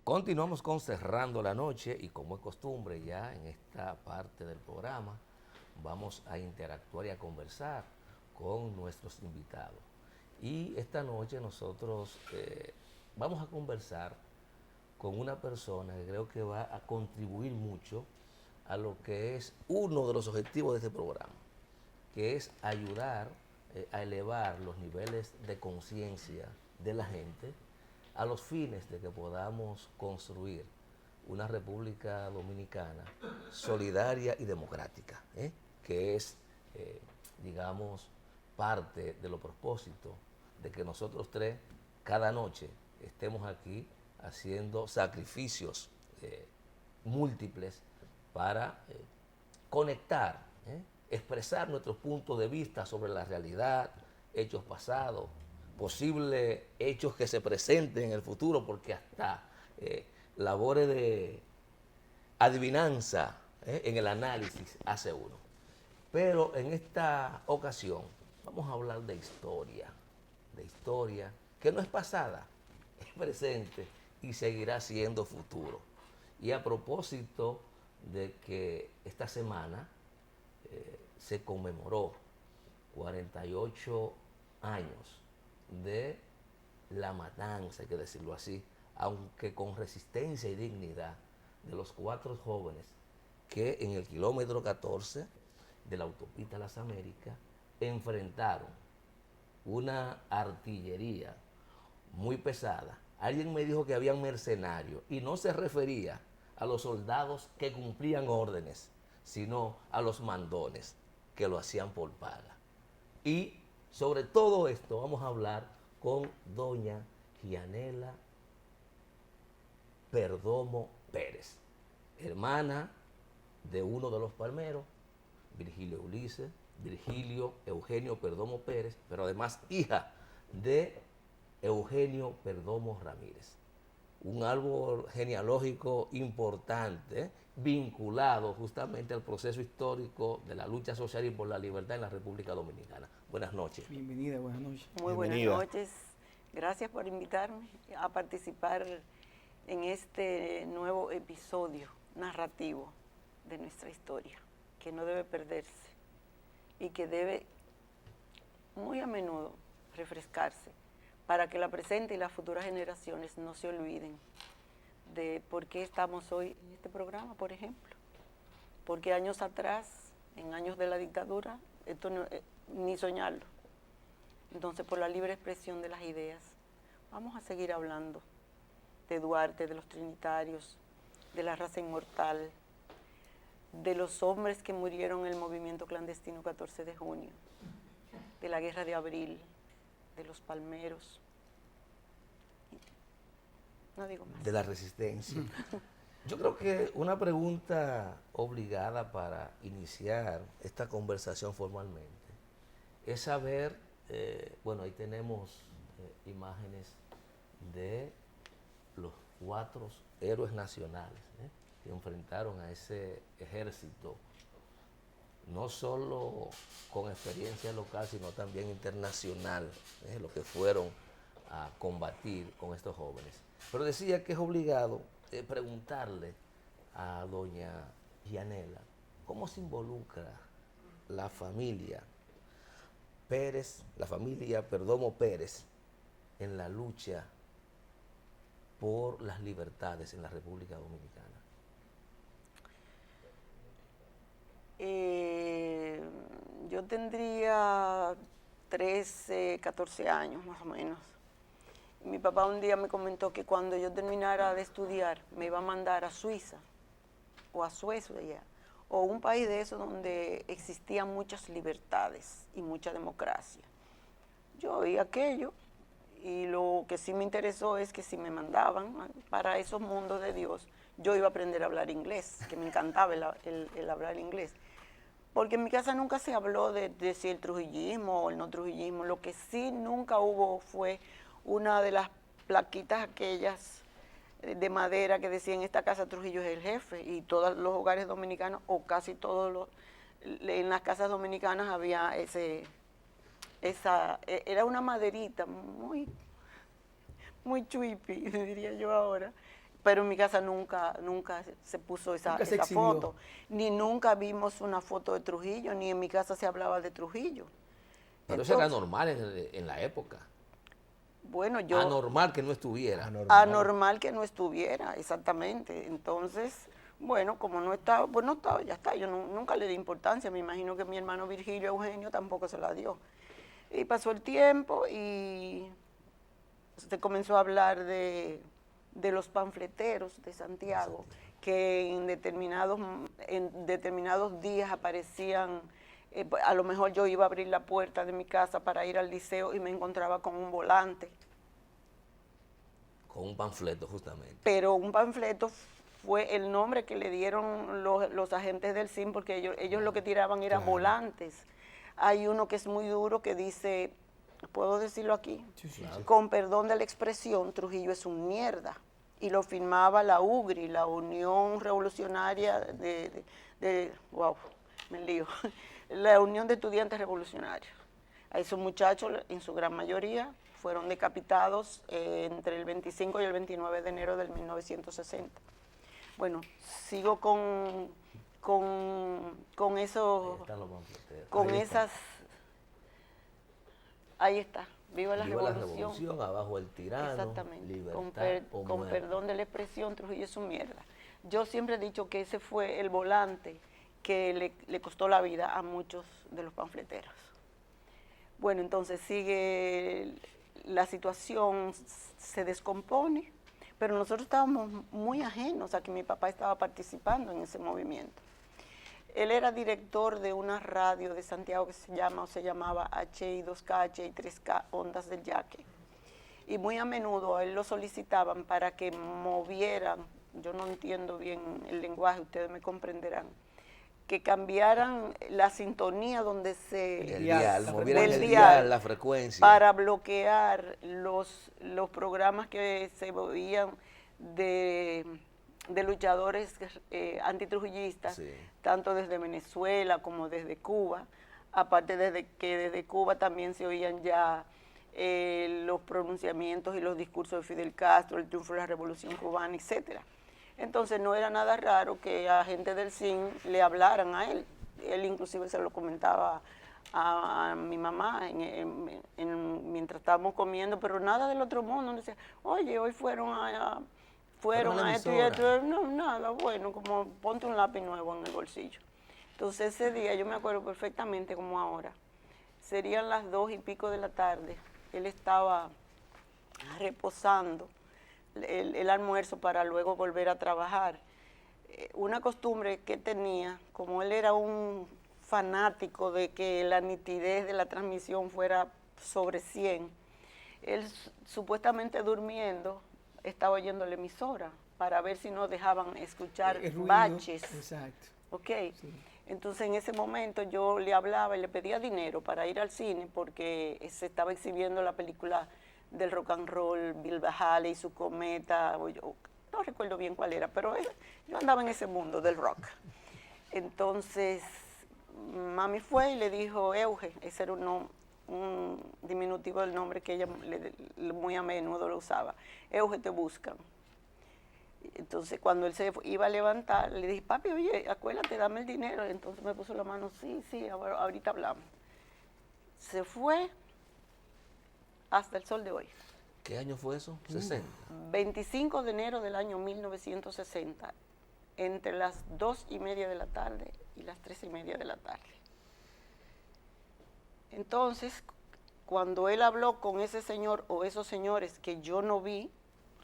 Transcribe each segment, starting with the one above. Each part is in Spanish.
Continuamos con Cerrando la Noche y como es costumbre ya en esta parte del programa vamos a interactuar y a conversar con nuestros invitados. Y esta noche nosotros vamos a conversar con una persona que creo que va a contribuir mucho a lo que es uno de los objetivos de este programa, que es ayudar a elevar los niveles de conciencia de la gente a los fines de que podamos construir una República Dominicana solidaria y democrática, que es, digamos, parte de los propósitos de que nosotros tres cada noche estemos aquí haciendo sacrificios múltiples para conectar, expresar nuestros puntos de vista sobre la realidad, hechos pasados, posibles hechos que se presenten en el futuro, porque hasta labores de adivinanza en el análisis hace uno. Pero en esta ocasión vamos a hablar de historia que no es pasada, es presente y seguirá siendo futuro. Y a propósito de que esta semana se conmemoró 48 años de la matanza, hay que decirlo así, aunque con resistencia y dignidad, de los 4 jóvenes que en el kilómetro 14 de la autopista Las Américas enfrentaron una artillería muy pesada. Alguien me dijo que habían mercenarios y no se refería a los soldados que cumplían órdenes, sino a los mandones que lo hacían por paga. Y sobre todo esto vamos a hablar con doña Gianela Perdomo Pérez, hermana de uno de los palmeros, Virgilio Eugenio Perdomo Pérez, pero además hija de Eugenio Perdomo Ramírez. Un árbol genealógico importante, vinculado justamente al proceso histórico de la lucha social y por la libertad en la República Dominicana. Buenas noches. Bienvenida, buenas noches. Muy buenas noches. Gracias por invitarme a participar en este nuevo episodio narrativo de nuestra historia, que no debe perderse y que debe muy a menudo refrescarse para que la presente y las futuras generaciones no se olviden de por qué estamos hoy en este programa, por ejemplo. Porque años atrás, en años de la dictadura, esto no, ni soñarlo. Entonces, por la libre expresión de las ideas, vamos a seguir hablando de Duarte, de los trinitarios, de la raza inmortal, de los hombres que murieron en el movimiento clandestino 14 de junio, de la guerra de abril, de los palmeros. No digo más. De la resistencia. Yo creo que una pregunta obligada para iniciar esta conversación formalmente es saber, bueno, ahí tenemos imágenes de los 4 héroes nacionales que enfrentaron a ese ejército, no solo con experiencia local, sino también internacional, lo que fueron a combatir con estos jóvenes. Pero decía que es obligado preguntarle a doña Gianela, ¿cómo se involucra la familia Pérez, la familia Perdomo Pérez, en la lucha por las libertades en la República Dominicana? Yo tendría 13, 14 años más o menos. Mi papá un día me comentó que cuando yo terminara de estudiar me iba a mandar a Suiza o a Suecia o un país de esos donde existían muchas libertades y mucha democracia. Yo oí aquello y lo que sí me interesó es que si me mandaban para esos mundos de Dios, yo iba a aprender a hablar inglés, que me encantaba el hablar inglés. Porque en mi casa nunca se habló de si el trujillismo o el no trujillismo. Lo que sí nunca hubo fue una de las plaquitas aquellas de madera que decía en esta casa Trujillo es el jefe, y todos los hogares dominicanos, o casi todos en las casas dominicanas había era una maderita muy muy chuipi, diría yo ahora. Pero en mi casa nunca se puso esa foto, ni nunca vimos una foto de Trujillo, ni en mi casa se hablaba de Trujillo. Pero eso era normal en la época. Bueno, anormal que no estuviera. Anormal que no estuviera, exactamente. Entonces, bueno, como no estaba, pues no estaba, ya está. Yo nunca le di importancia. Me imagino que mi hermano Virgilio Eugenio tampoco se la dio. Y pasó el tiempo y se comenzó a hablar de los panfleteros de Santiago, que en determinados días aparecían. A lo mejor yo iba a abrir la puerta de mi casa para ir al liceo y me encontraba con un volante. Con un panfleto, justamente. Pero un panfleto fue el nombre que le dieron los agentes del CIN, porque ellos lo que tiraban eran volantes. Hay uno que es muy duro que dice, ¿puedo decirlo aquí? Sí, sí. Claro. Con perdón de la expresión, Trujillo es un mierda. Y lo firmaba la UGRI, la Unión Revolucionaria wow, me lío. La Unión de Estudiantes Revolucionarios. A esos muchachos, en su gran mayoría, fueron decapitados entre el 25 y el 29 de enero del 1960. Bueno, sigo con eso, con esas... Ahí está, viva la revolución. Abajo el tirano, exactamente, libertad con perdón de la expresión, Trujillo es un mierda. Yo siempre he dicho que ese fue el volante que le costó la vida a muchos de los panfleteros. Bueno, entonces sigue la situación, se descompone, pero nosotros estábamos muy ajenos a que mi papá estaba participando en ese movimiento. Él era director de una radio de Santiago que se llamaba HI2K, HI3K, Ondas del Yaque. Y muy a menudo a él lo solicitaban para que movieran, yo no entiendo bien el lenguaje, ustedes me comprenderán, que cambiaran la sintonía donde movieran el dial, la frecuencia, para bloquear los programas que se veían de luchadores antitrujillistas, sí, tanto desde Venezuela como desde Cuba, aparte desde Cuba también se oían ya los pronunciamientos y los discursos de Fidel Castro, el triunfo de la Revolución Cubana, etcétera. Entonces no era nada raro que a gente del CIN le hablaran a él. Él inclusive se lo comentaba a mi mamá mientras estábamos comiendo, pero nada del otro mundo. Decía, oye, hoy fueron a esto y esto. No, nada, bueno, como ponte un lápiz nuevo en el bolsillo. Entonces ese día, yo me acuerdo perfectamente como ahora, serían las 2:00 de la tarde, él estaba reposando el almuerzo para luego volver a trabajar. Una costumbre que tenía, como él era un fanático de que la nitidez de la transmisión fuera sobre 100, él supuestamente durmiendo estaba oyendo la emisora para ver si no dejaban escuchar baches. Exacto. Ok. Sí. Entonces en ese momento yo le hablaba y le pedía dinero para ir al cine porque se estaba exhibiendo la película del rock and roll, Bill Haley y su cometa, yo no recuerdo bien cuál era, pero yo andaba en ese mundo del rock. Entonces, mami fue y le dijo, Euge, ese era un diminutivo del nombre que ella muy a menudo lo usaba, Euge, te buscan. Entonces, cuando él se iba a levantar, le dije, papi, oye, acuérdate, dame el dinero. Entonces me puso la mano, sí, ahorita hablamos. Se fue hasta el sol de hoy. ¿Qué año fue eso? 60. 25 de enero del año 1960, entre las 2:30 de la tarde y las 3:30 de la tarde. Entonces, cuando él habló con ese señor o esos señores que yo no vi,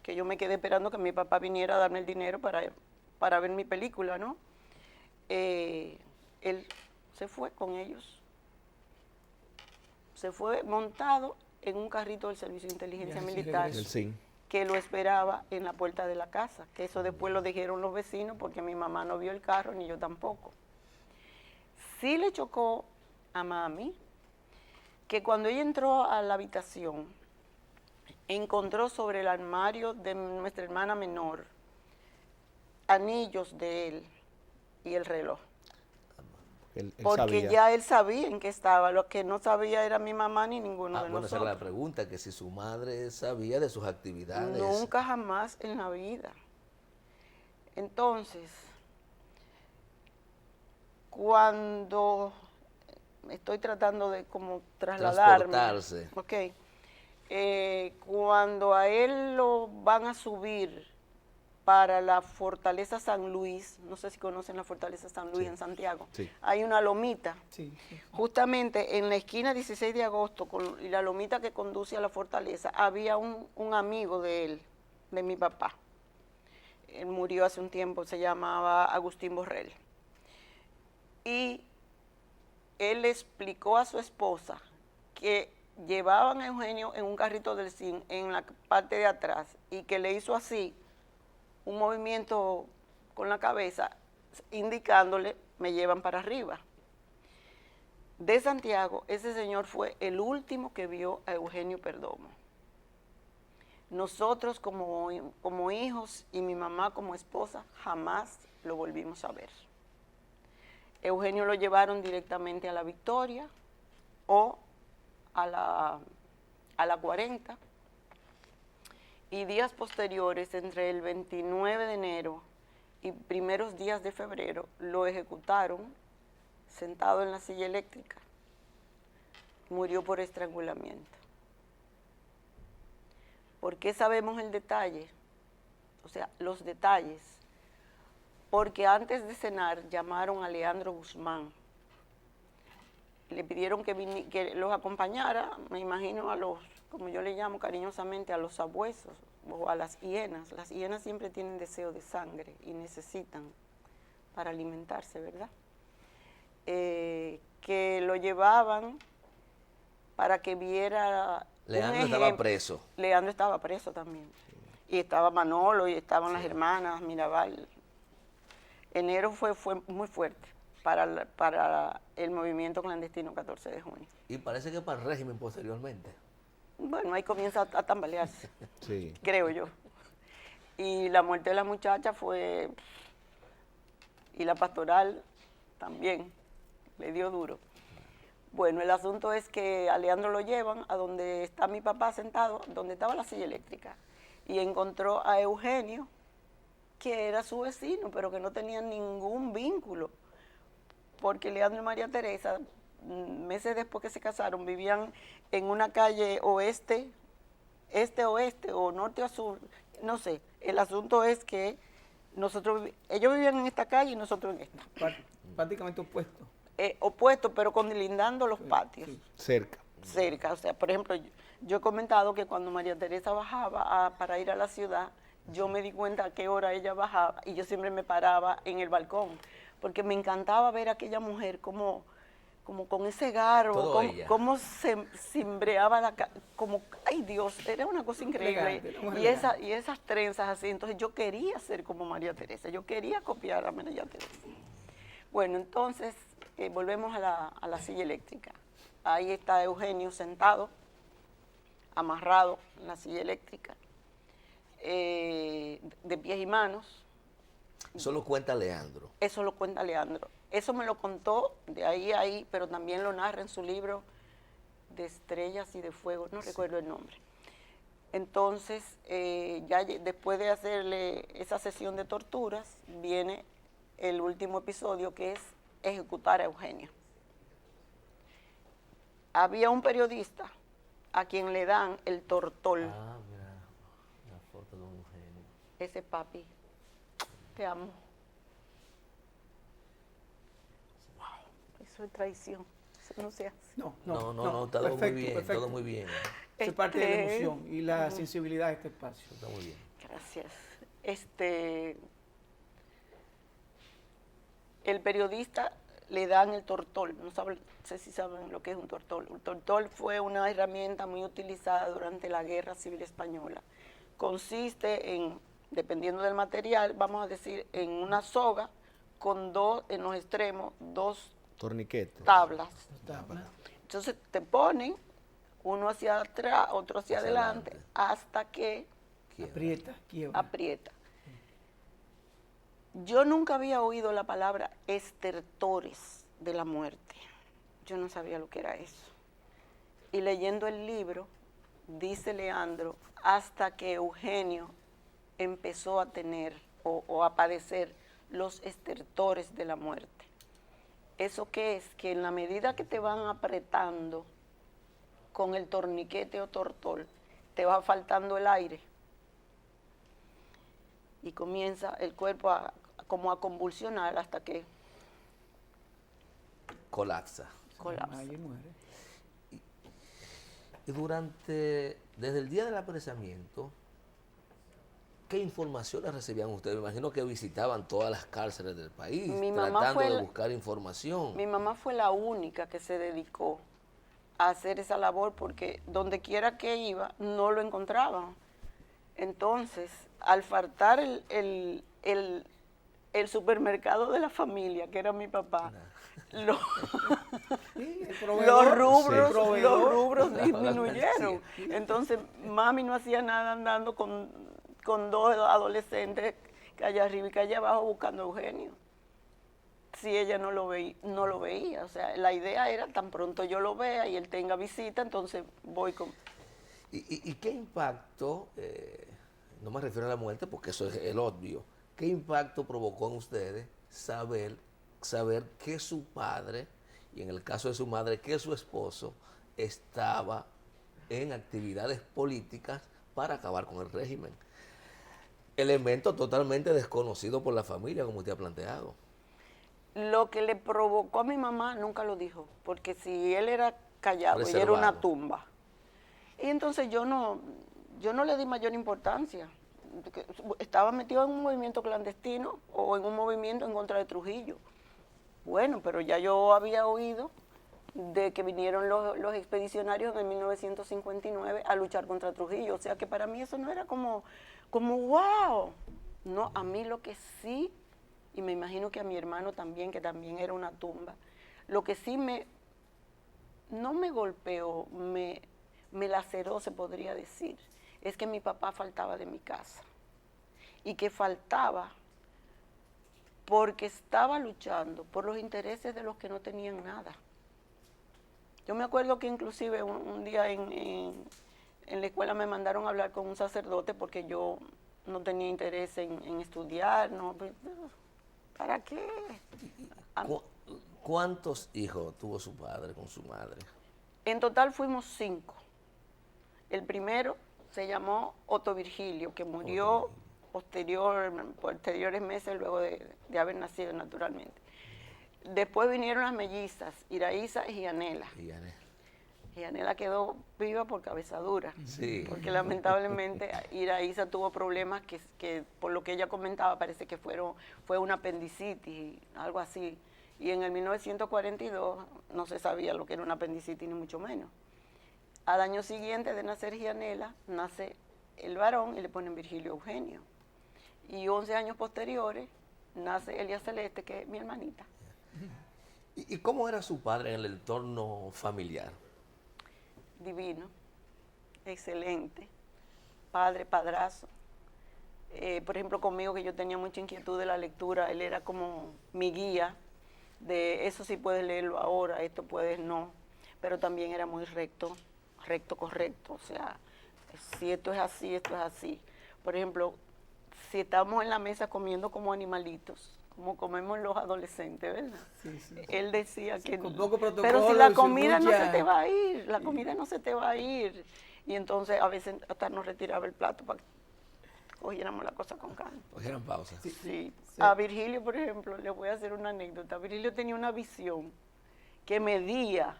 que yo me quedé esperando que mi papá viniera a darme el dinero para ver mi película, ¿no? Él se fue con ellos. Se fue montado en un carrito del Servicio de Inteligencia Militar que lo esperaba en la puerta de la casa, que eso después lo dijeron los vecinos porque mi mamá no vio el carro ni yo tampoco. Sí le chocó a mami que cuando ella entró a la habitación encontró sobre el armario de nuestra hermana menor anillos de él y el reloj. Él porque sabía. ya él sabía en qué estaba. Lo que no sabía era mi mamá ni ninguno de Bueno, esa era la nosotros. pregunta, que si su madre sabía de sus actividades. Nunca jamás en la vida. Entonces, cuando estoy tratando de como trasladarme, Transportarse. ok, cuando a él lo van a subir para la Fortaleza San Luis, no sé si conocen la Fortaleza San Luis Sí. en Santiago, Sí. hay una lomita, Sí, sí. justamente en la esquina 16 de agosto y la lomita que conduce a la fortaleza, había un amigo de él, de mi papá. Él murió hace un tiempo, se llamaba Agustín Borrell. Y él le explicó a su esposa que llevaban a Eugenio en un carrito del zinc en la parte de atrás y que le hizo así un movimiento con la cabeza indicándole me llevan para arriba. De Santiago, ese señor fue el último que vio a Eugenio Perdomo. Nosotros como hijos y mi mamá como esposa jamás lo volvimos a ver. Eugenio lo llevaron directamente a la Victoria o a la 40 y días posteriores, entre el 29 de enero y primeros días de febrero, lo ejecutaron sentado en la silla eléctrica. Murió por estrangulamiento. ¿Por qué sabemos el detalle? O sea, los detalles. Porque antes de cenar llamaron a Leandro Guzmán. Le pidieron que los acompañara, me imagino a los, como yo le llamo cariñosamente, a los sabuesos o a las hienas. Las hienas siempre tienen deseo de sangre y necesitan para alimentarse, ¿verdad? Que lo llevaban para que viera. Leandro estaba preso. Leandro estaba preso también. Y estaba Manolo, y estaban las hermanas Mirabal. Enero fue muy fuerte para el movimiento clandestino 14 de junio. Y parece que para el régimen posteriormente. Bueno, ahí comienza a tambalearse, Sí. creo yo. Y la muerte de la muchacha fue, y la pastoral también, le dio duro. Bueno, el asunto es que a Leandro lo llevan a donde está mi papá sentado, donde estaba la silla eléctrica, y encontró a Eugenio, que era su vecino, pero que no tenían ningún vínculo, porque Leandro y María Teresa, meses después que se casaron, vivían en una calle oeste, este-oeste, o norte o sur, no sé. El asunto es que ellos vivían en esta calle y nosotros en esta. Prácticamente opuesto. Opuestos, pero colindando los patios. Cerca. Cerca. O sea, por ejemplo, yo he comentado que cuando María Teresa bajaba para ir a la ciudad, yo me di cuenta a qué hora ella bajaba y yo siempre me paraba en el balcón, porque me encantaba ver a aquella mujer como con ese garbo, cómo se cimbreaba como, ay Dios, era una cosa increíble. Elegante, y esas trenzas así, entonces yo quería ser como María Teresa, yo quería copiar a María Teresa. Bueno, entonces volvemos a la silla eléctrica. Ahí está Eugenio sentado, amarrado en la silla eléctrica, de pies y manos. Eso lo cuenta Leandro. Eso lo cuenta Leandro. Eso me lo contó de ahí, pero también lo narra en su libro de Estrellas y de Fuego, no recuerdo el nombre. Entonces, ya después de hacerle esa sesión de torturas, viene el último episodio, que es ejecutar a Eugenio. Había un periodista a quien le dan el tortol. Ah, mira, la foto de un Eugenio. Ese papi, te amo. Wow, eso es traición, eso no se hace. No, está todo perfecto, muy bien, perfecto. todo muy bien. Eso es parte de la emoción y la sensibilidad de este espacio. Está muy bien. Gracias. El periodista le dan el tortol, no sé si saben lo que es un tortol. Un tortol fue una herramienta muy utilizada durante la Guerra Civil Española. Consiste en, dependiendo del material, vamos a decir, en una soga con en los extremos, dos Torniquetes. tablas. Entonces te ponen uno hacia atrás, otro hacia adelante, hasta que Aprieta. Yo nunca había oído la palabra estertores. de la muerte. Yo no sabía lo que era eso. Y leyendo el libro, dice Leandro, hasta que Eugenio empezó a tener o a padecer los estertores de la muerte. ¿Eso qué es? Que en la medida que te van apretando con el torniquete o tortol, te va faltando el aire y comienza el cuerpo como a convulsionar hasta que colapsa. Ahí muere. Y desde el día del apresamiento, ¿qué informaciones recibían ustedes? Me imagino que visitaban todas las cárceles del país, tratando de buscar información. Mi mamá fue la única que se dedicó a hacer esa labor porque donde quiera que iba no lo encontraban. Entonces, al faltar el supermercado de la familia, que era mi papá, los rubros disminuyeron. Entonces, mami no hacía nada andando con dos adolescentes que allá arriba y que allá abajo buscando a Eugenio. Si ella no lo veía. O sea, la idea era tan pronto yo lo vea y él tenga visita, entonces voy con... ¿Y qué impacto, no me refiero a la muerte porque eso es el obvio, qué impacto provocó en ustedes saber que su padre, y en el caso de su madre, que su esposo estaba en actividades políticas para acabar con el régimen? Elemento totalmente desconocido por la familia, como usted ha planteado. Lo que le provocó a mi mamá nunca lo dijo, porque si él era callado, ella era una tumba. Y entonces yo no le di mayor importancia. Estaba metido en un movimiento clandestino o en un movimiento en contra de Trujillo. Bueno, pero ya yo había oído de que vinieron los expedicionarios de 1959 a luchar contra Trujillo. O sea que para mí eso no era como wow. No, a mí lo que sí, y me imagino que a mi hermano también, que también era una tumba, lo que sí no me golpeó, me laceró, se podría decir, es que mi papá faltaba de mi casa. Y que faltaba porque estaba luchando por los intereses de los que no tenían nada. Yo me acuerdo que inclusive un día en la escuela me mandaron a hablar con un sacerdote porque yo no tenía interés en estudiar, no, ¿para qué? ¿Cuántos hijos tuvo su padre con su madre? En total fuimos 5. El primero se llamó Otto Virgilio, que murió posteriores meses luego de haber nacido naturalmente. Después vinieron las mellizas, Iraísa y Gianela. Gianela quedó viva por cabezadura, sí, porque lamentablemente Iraísa tuvo problemas que por lo que ella comentaba parece que fue una apendicitis, algo así. Y en el 1942 no se sabía lo que era una apendicitis, ni mucho menos. Al año siguiente de nacer Gianela, nace el varón y le ponen Virgilio Eugenio. Y 11 años posteriores nace Elia Celeste, que es mi hermanita. ¿Y cómo era su padre en el entorno familiar? Divino, excelente, padre, padrazo. Por ejemplo, conmigo, que yo tenía mucha inquietud de la lectura, él era como mi guía, de eso sí puedes leerlo ahora, esto puedes no, pero también era muy recto, correcto, o sea, si esto es así, esto es así. Por ejemplo, si estamos en la mesa comiendo como animalitos, como comemos los adolescentes, ¿verdad? Sí, sí. Él decía que con poco protocolo, pero si la comida no se te va a ir, la comida no se te va a ir. Y entonces a veces hasta nos retiraba el plato para que cogiéramos la cosa con calma. Cogieran pausa. Sí. A Virgilio, por ejemplo, le voy a hacer una anécdota. Virgilio tenía una visión que medía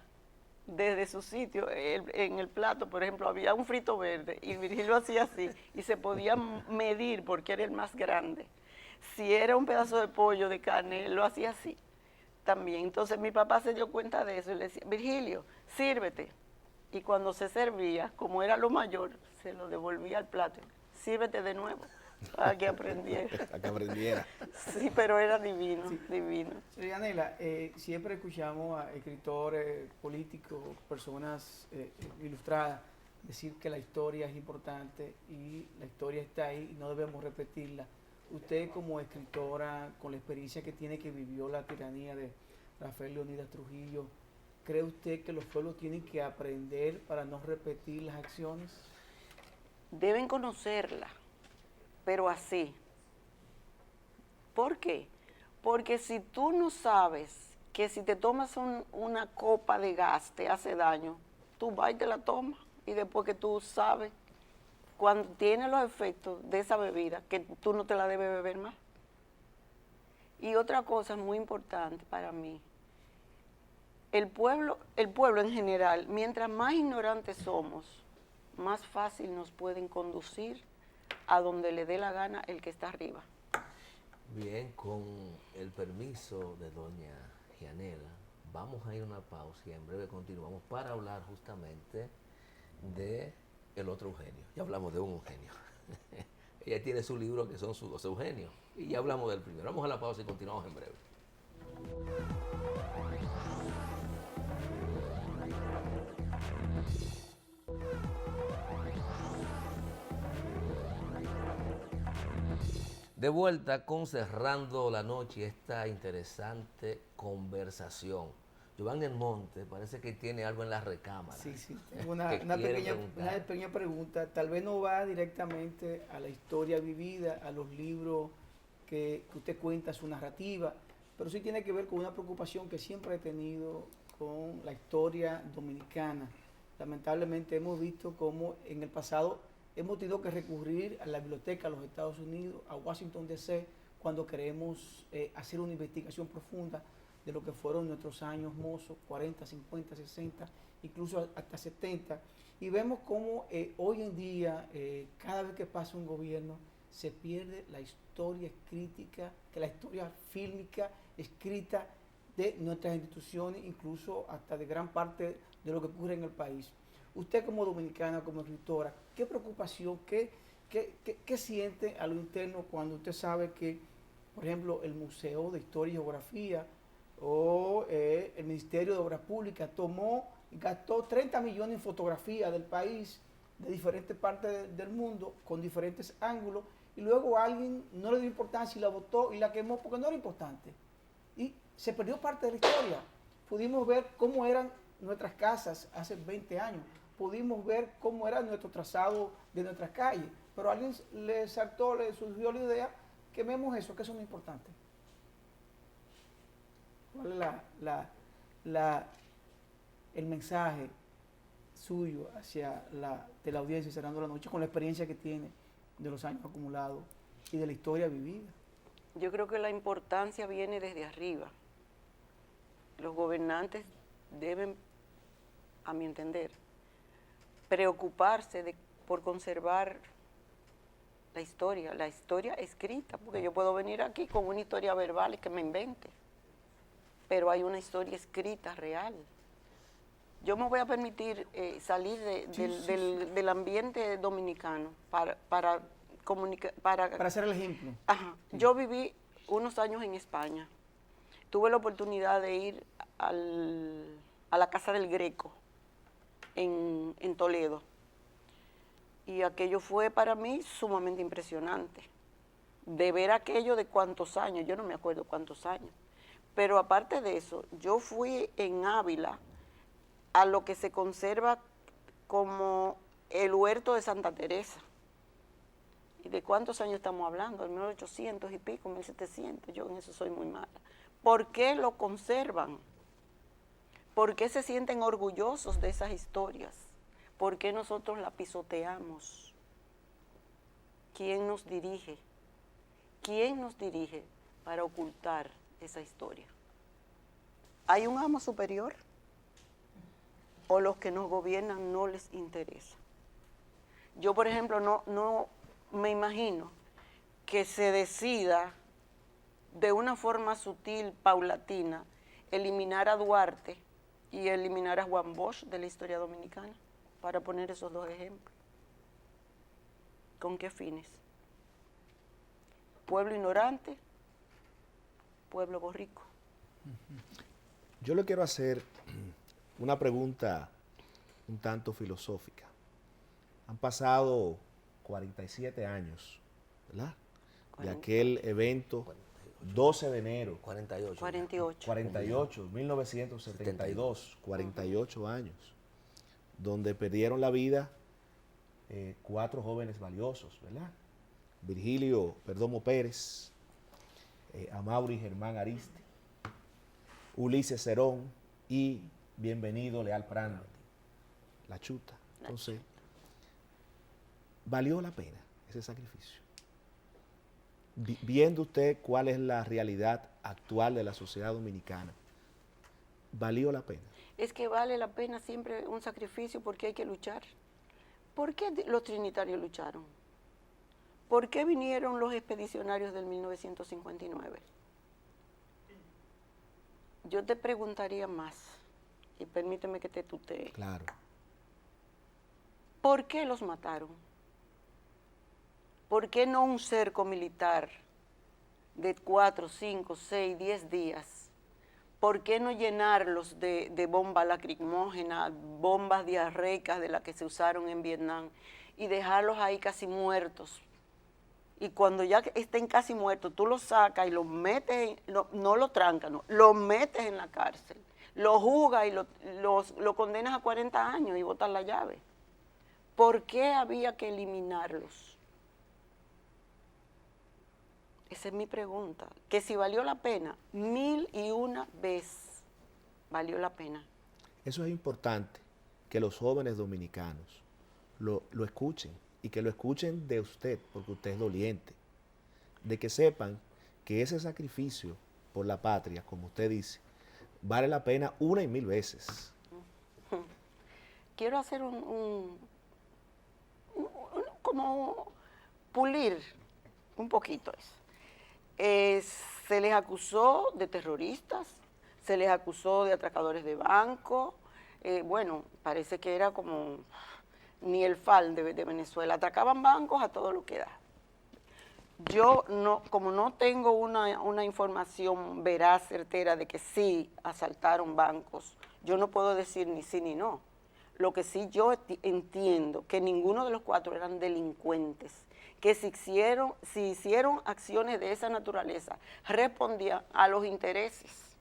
desde su sitio, en el plato, por ejemplo, había un frito verde y Virgilio hacía así y se podía medir porque era el más grande. Si era un pedazo de pollo, de carne, él lo hacía así también. Entonces mi papá se dio cuenta de eso y le decía, Virgilio, sírvete. Y cuando se servía, como era lo mayor, se lo devolvía al plato. Sírvete de nuevo, para que aprendiera. Para que aprendiera. Sí, pero era divino, sí. Divino. Gianela, siempre escuchamos a escritores, políticos, personas ilustradas decir que la historia es importante y la historia está ahí y no debemos repetirla. Usted como escritora, con la experiencia que tiene, que vivió la tiranía de Rafael Leónidas Trujillo, ¿cree usted que los pueblos tienen que aprender para no repetir las acciones? Deben conocerla, pero así. ¿Por qué? Porque si tú no sabes que si te tomas una copa de gas te hace daño, tú vas y te la tomas. Y después que tú sabes, cuando tiene los efectos de esa bebida, que tú no te la debes beber más. Y otra cosa muy importante para mí, el pueblo en general, mientras más ignorantes somos, más fácil nos pueden conducir a donde le dé la gana el que está arriba. Bien, con el permiso de doña Gianela, vamos a ir a una pausa y en breve continuamos para hablar justamente de el otro Eugenio. Ya hablamos de un Eugenio. Ella tiene su libro que son sus dos Eugenios. Y ya hablamos del primero. Vamos a la pausa y continuamos en breve. De vuelta con Cerrando la Noche y esta interesante conversación. Giovanni Almonte parece que tiene algo en la recámara. Sí, tengo una pequeña pregunta. Tal vez no va directamente a la historia vivida, a los libros que usted cuenta, su narrativa, pero sí tiene que ver con una preocupación que siempre he tenido con la historia dominicana. Lamentablemente hemos visto cómo en el pasado hemos tenido que recurrir a la biblioteca de los Estados Unidos, a Washington DC, cuando queremos hacer una investigación profunda de lo que fueron nuestros años mozos, 40, 50, 60, incluso hasta 70. Y vemos cómo hoy en día, cada vez que pasa un gobierno, se pierde la historia escrita, la historia fílmica escrita de nuestras instituciones, incluso hasta de gran parte de lo que ocurre en el país. Usted como dominicana, como escritora, ¿qué preocupación, qué siente a lo interno cuando usted sabe que, por ejemplo, el Museo de Historia y Geografía o el Ministerio de Obras Públicas gastó 30 millones en fotografía del país, de diferentes partes del mundo, con diferentes ángulos, y luego alguien no le dio importancia y la botó y la quemó porque no era importante? Y se perdió parte de la historia. Pudimos ver cómo eran nuestras casas hace 20 años, pudimos ver cómo era nuestro trazado de nuestras calles, pero a alguien le surgió la idea, quememos eso, que eso no es importante. ¿Cuál es el mensaje suyo de la audiencia Cerrando la Noche con la experiencia que tiene de los años acumulados y de la historia vivida? Yo creo que la importancia viene desde arriba. Los gobernantes deben, a mi entender, preocuparse por conservar la historia escrita, porque yo puedo venir aquí con una historia verbal que me invente, pero hay una historia escrita real. Yo me voy a permitir salir del ambiente dominicano para hacer el ejemplo. Ajá. Sí. Yo viví unos años en España. Tuve la oportunidad de ir a la Casa del Greco en Toledo. Y aquello fue para mí sumamente impresionante. De ver aquello de cuántos años, yo no me acuerdo cuántos años. Pero aparte de eso, yo fui en Ávila a lo que se conserva como el huerto de Santa Teresa. ¿Y de cuántos años estamos hablando? De 1800 y pico, 1700. Yo en eso soy muy mala. ¿Por qué lo conservan? ¿Por qué se sienten orgullosos de esas historias? ¿Por qué nosotros la pisoteamos? ¿Quién nos dirige? ¿Quién nos dirige para ocultar esa historia? ¿Hay un amo superior? ¿O los que nos gobiernan no les interesa? Yo, por ejemplo, no me imagino que se decida de una forma sutil, paulatina, eliminar a Duarte y eliminar a Juan Bosch de la historia dominicana, para poner esos dos ejemplos. ¿Con qué fines? Pueblo ignorante, pueblo borrico. Yo le quiero hacer una pregunta un tanto filosófica. Han pasado 47 años, ¿verdad? De aquel evento 12 de enero. 48. 48. 1972, 48 años, donde perdieron la vida 4 jóvenes valiosos, ¿verdad? Virgilio Perdomo Pérez, Amaury Germán Ariste, Ulises Cerón y Bienvenido Leal Prando, la Chuta. Entonces, ¿valió la pena ese sacrificio? Viendo usted cuál es la realidad actual de la sociedad dominicana, ¿valió la pena? Es que vale la pena siempre un sacrificio porque hay que luchar. ¿Por qué los trinitarios lucharon? ¿Por qué vinieron los expedicionarios del 1959? Yo te preguntaría más, y permíteme que te tutee. Claro. ¿Por qué los mataron? ¿Por qué no un cerco militar de 4, 5, 6, 10 días? ¿Por qué no llenarlos de bombas lacrimógenas, bombas diarreicas de las que se usaron en Vietnam y dejarlos ahí casi muertos? Y cuando ya estén casi muertos, tú los sacas y los metes, no lo trancas, no, los metes en la cárcel, los juzgas y lo condenas a 40 años y botas la llave. ¿Por qué había que eliminarlos? Esa es mi pregunta. Que si valió la pena, 1001 veces valió la pena. Eso es importante, que los jóvenes dominicanos lo escuchen, y que lo escuchen de usted, porque usted es doliente, de que sepan que ese sacrificio por la patria, como usted dice, vale la pena 1 y 1000 veces. Quiero hacer como pulir un poquito eso. Se les acusó de terroristas, se les acusó de atracadores de banco, bueno, parece que era como ni el FAL de Venezuela, atracaban bancos a todo lo que da. Yo, como no tengo una información veraz, certera de que sí asaltaron bancos, yo no puedo decir ni sí ni no. Lo que sí yo entiendo, que ninguno de los 4 eran delincuentes, que si hicieron acciones de esa naturaleza, respondían a los intereses.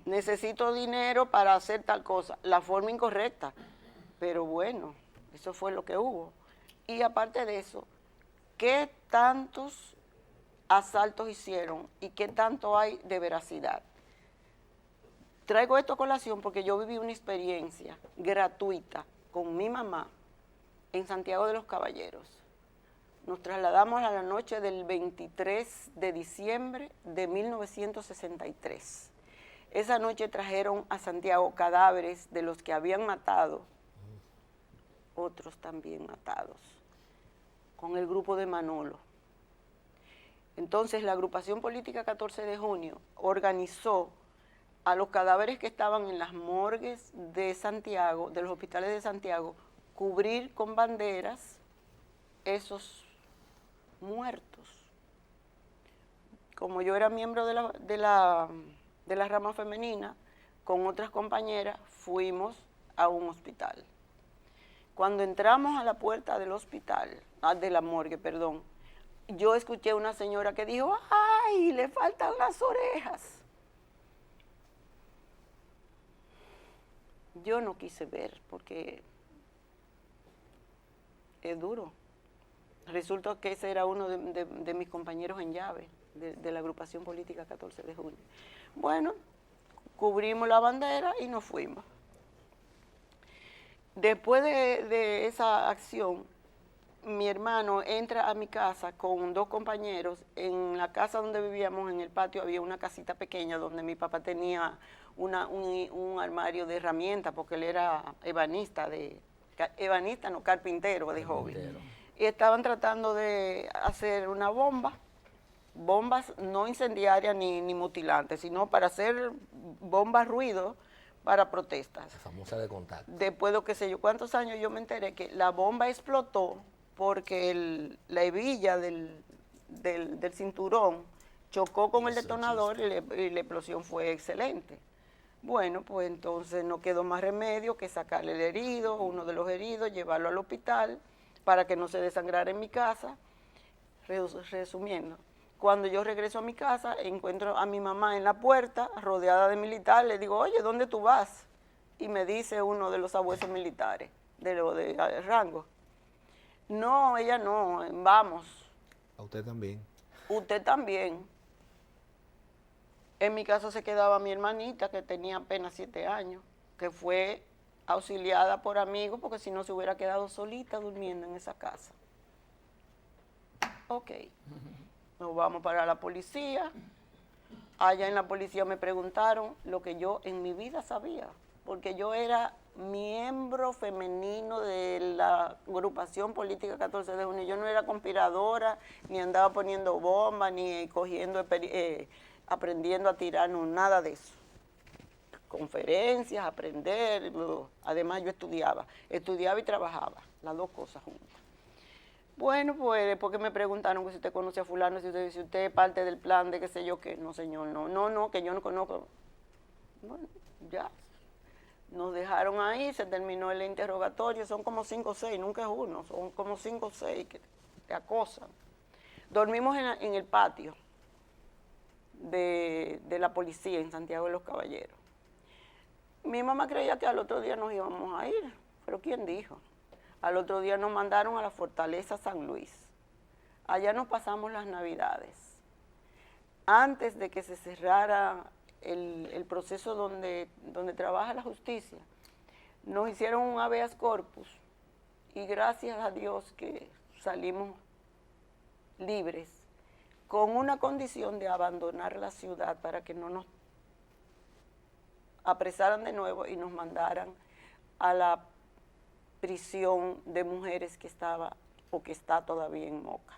Necesito dinero para hacer tal cosa, la forma incorrecta, pero bueno, eso fue lo que hubo. Y aparte de eso, ¿qué tantos asaltos hicieron y qué tanto hay de veracidad? Traigo esto a colación porque yo viví una experiencia gratuita con mi mamá en Santiago de los Caballeros. Nos trasladamos a la noche del 23 de diciembre de 1963. Esa noche trajeron a Santiago cadáveres de los que habían matado, otros también matados, con el grupo de Manolo. Entonces la agrupación política 14 de junio organizó a los cadáveres que estaban en las morgues de Santiago, de los hospitales de Santiago, cubrir con banderas esos muertos. Como yo era miembro de la rama femenina, con otras compañeras fuimos a un hospital. Cuando entramos a la puerta del hospital, de la morgue, perdón, yo escuché a una señora que dijo, ¡ay, le faltan las orejas! Yo no quise ver porque es duro. Resulta que ese era uno de mis compañeros en llave, de la agrupación política 14 de junio. Bueno, cubrimos la bandera y nos fuimos. Después de esa acción, mi hermano entra a mi casa con 2 compañeros. En la casa donde vivíamos, en el patio, había una casita pequeña donde mi papá tenía un armario de herramientas, porque él era carpintero de hobby. Y estaban tratando de hacer una bombas no incendiarias ni mutilantes, sino para hacer bombas ruido para protestas. La famosa de contacto. Después de qué sé yo cuántos años yo me enteré que la bomba explotó porque la hebilla del cinturón chocó con el detonador y la explosión fue excelente. Bueno, pues entonces no quedó más remedio que sacarle el herido, uno de los heridos, llevarlo al hospital para que no se desangrara en mi casa. Resumiendo, Cuando yo regreso a mi casa, encuentro a mi mamá en la puerta, rodeada de militares. Le digo, oye, ¿dónde tú vas? Y me dice uno de los abuesos militares, de rango. No, ella no, vamos. A usted también. Usted también. En mi caso se quedaba mi hermanita, que tenía apenas 7 años, que fue auxiliada por amigos, porque si no se hubiera quedado solita durmiendo en esa casa. Ok. Nos vamos para la policía. Allá en la policía me preguntaron lo que yo en mi vida sabía, porque yo era miembro femenino de la agrupación política 14 de junio. Yo no era conspiradora, ni andaba poniendo bombas, ni aprendiendo a tirar, no, nada de eso. Conferencias, aprender, además yo estudiaba y trabajaba, las dos cosas juntas. Bueno, pues después que me preguntaron que si usted conoce a fulano, si usted es parte del plan de qué sé yo qué, no señor, no, que yo no conozco. Bueno, ya. Nos dejaron ahí, se terminó el interrogatorio, son como 5 o 6, nunca es uno, son como 5 o 6 que te acosan. Dormimos en el patio de la policía en Santiago de los Caballeros. Mi mamá creía que al otro día nos íbamos a ir, pero ¿quién dijo? Al otro día nos mandaron a la Fortaleza San Luis. Allá nos pasamos las Navidades. Antes de que se cerrara el proceso donde trabaja la justicia, nos hicieron un habeas corpus y gracias a Dios que salimos libres, con una condición de abandonar la ciudad para que no nos apresaran de nuevo y nos mandaran a la prisión de mujeres que estaba o que está todavía en Moca.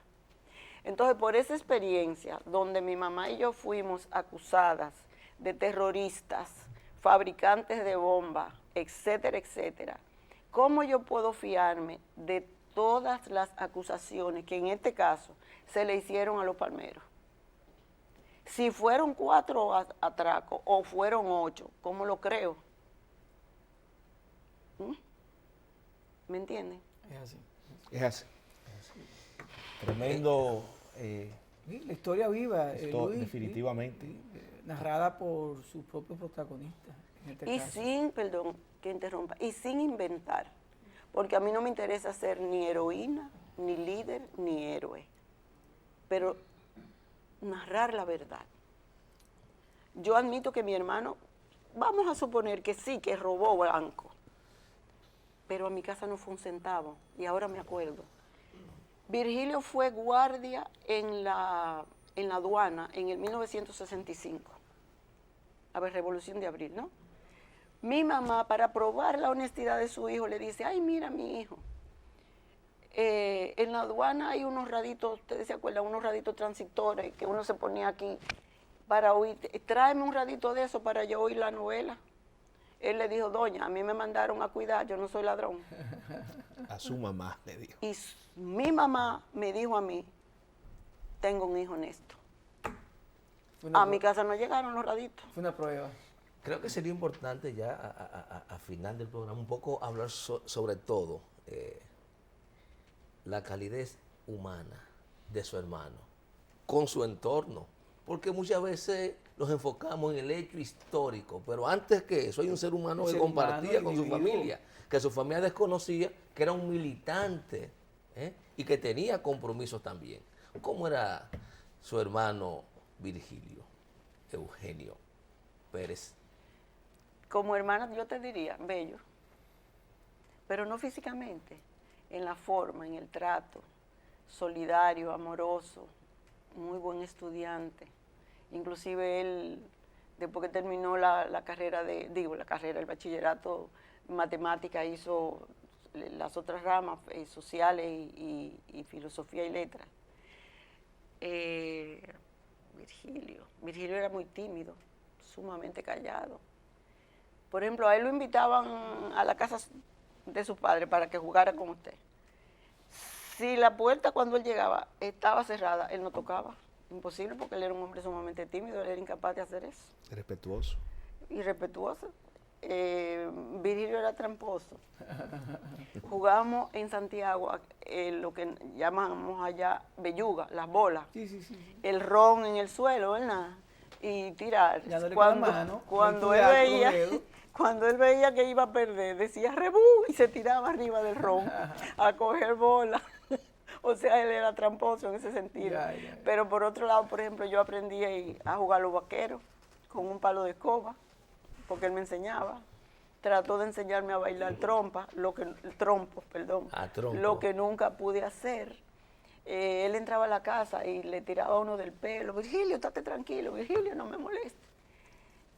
Entonces, por esa experiencia, donde mi mamá y yo fuimos acusadas de terroristas, fabricantes de bombas, etcétera, etcétera, ¿cómo yo puedo fiarme de todas las acusaciones que en este caso se le hicieron a los palmeros? Si fueron 4 atracos o fueron 8, ¿cómo lo creo? ¿Me entienden? Es así. Es así. Tremendo. La historia viva, Luis, definitivamente. narrada por sus propios protagonistas. En este caso. Perdón, que interrumpa, y sin inventar, porque a mí no me interesa ser ni heroína, ni líder, ni héroe, pero narrar la verdad. Yo admito que mi hermano, vamos a suponer que sí, que robó banco, pero a mi casa no fue un centavo, y ahora me acuerdo. Virgilio fue guardia en la aduana en el 1965. A ver, Revolución de Abril, ¿no? Mi mamá, para probar la honestidad de su hijo, le dice, ay, mira mi hijo, en la aduana hay unos raditos, ustedes se acuerdan, unos raditos transitores que uno se ponía aquí para oír, tráeme un radito de eso para yo oír la novela. Él le dijo, doña, a mí me mandaron a cuidar, yo no soy ladrón. A su mamá le dijo. Y mi mamá me dijo a mí, tengo un hijo honesto. A mi casa no llegaron los raditos. Fue una prueba. Creo que sería importante ya a final del programa un poco hablar sobre todo la calidez humana de su hermano con su entorno, porque muchas veces nos enfocamos en el hecho histórico, pero antes que eso hay un ser humano que compartía con su familia, que su familia desconocía, que era un militante y que tenía compromisos también. ¿Cómo era su hermano Virgilio Eugenio Pérez? Como hermana yo te diría, bello, pero no físicamente, en la forma, en el trato, solidario, amoroso, muy buen estudiante. Inclusive él, después que terminó la carrera el bachillerato en matemática, hizo las otras ramas sociales y filosofía y letras. Virgilio era muy tímido, sumamente callado. Por ejemplo, a él lo invitaban a la casa de su padre para que jugara con usted. Si la puerta cuando él llegaba estaba cerrada, él no tocaba. Imposible, porque él era un hombre sumamente tímido, él era incapaz de hacer eso. Respetuoso. Y respetuoso. Virgilio era tramposo. Jugábamos en Santiago lo que llamamos allá belluga, las bolas. Sí. El ron en el suelo, ¿verdad? Y tirar. Cuando él veía que iba a perder, decía rebú y se tiraba arriba del ron a coger bola. O sea, él era tramposo en ese sentido. Pero por otro lado, por ejemplo, yo aprendí a jugar los vaqueros con un palo de escoba, porque él me enseñaba. Trató de enseñarme a bailar trompo, lo que nunca pude hacer. Él entraba a la casa y le tiraba a uno del pelo, Virgilio, estate tranquilo, Virgilio, no me moleste.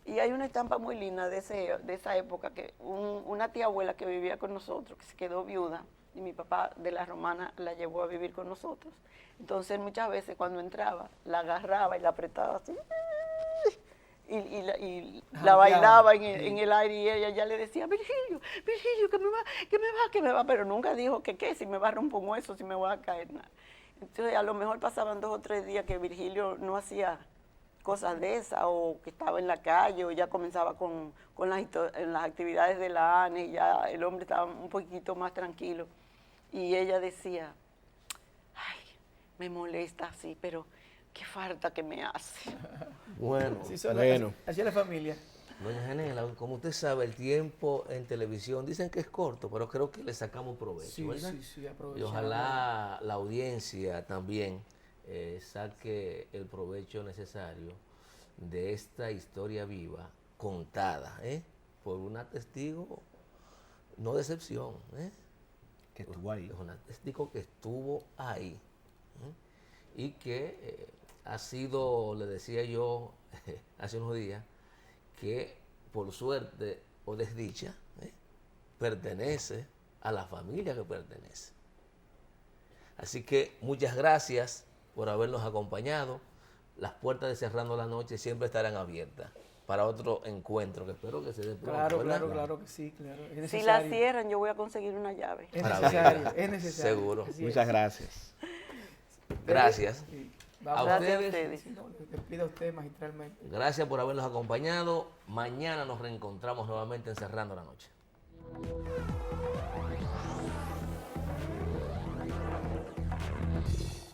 Y hay una estampa muy linda de esa época, que una tía abuela que vivía con nosotros, que se quedó viuda, y mi papá de la Romana la llevó a vivir con nosotros. Entonces muchas veces cuando entraba, la agarraba y la apretaba así, y la bailaba en el aire, y ella ya le decía, Virgilio, que me va, pero nunca dijo que si me va a romper un hueso, si me voy a caer, nada. Entonces a lo mejor pasaban 2 o 3 días que Virgilio no hacía cosas de esas, o que estaba en la calle, o ya comenzaba con las actividades de la ANE, y ya el hombre estaba un poquito más tranquilo. Y ella decía, ay, me molesta así, pero qué falta que me hace. Bueno, así es la familia. Doña Janela, como usted sabe, el tiempo en televisión dicen que es corto, pero creo que le sacamos provecho, ¿verdad? Sí, aprovechamos. Y ojalá la audiencia también saque el provecho necesario de esta historia viva, contada, por una testigo, no de excepción, que estuvo ahí. Es una testigo que estuvo ahí, y que ha sido, le decía yo hace unos días, que por suerte o desdicha pertenece a la familia que pertenece. Así que muchas gracias por habernos acompañado. Las puertas de Cerrando la Noche siempre estarán abiertas para otro encuentro que espero que se dé pronto. Claro que sí, claro. Si la cierran, yo voy a conseguir una llave. Es necesario. Seguro. Muchas gracias. Gracias. Gracias a ustedes. Les pido a usted magistralmente. Gracias por habernos acompañado. Mañana nos reencontramos nuevamente en Cerrando la Noche.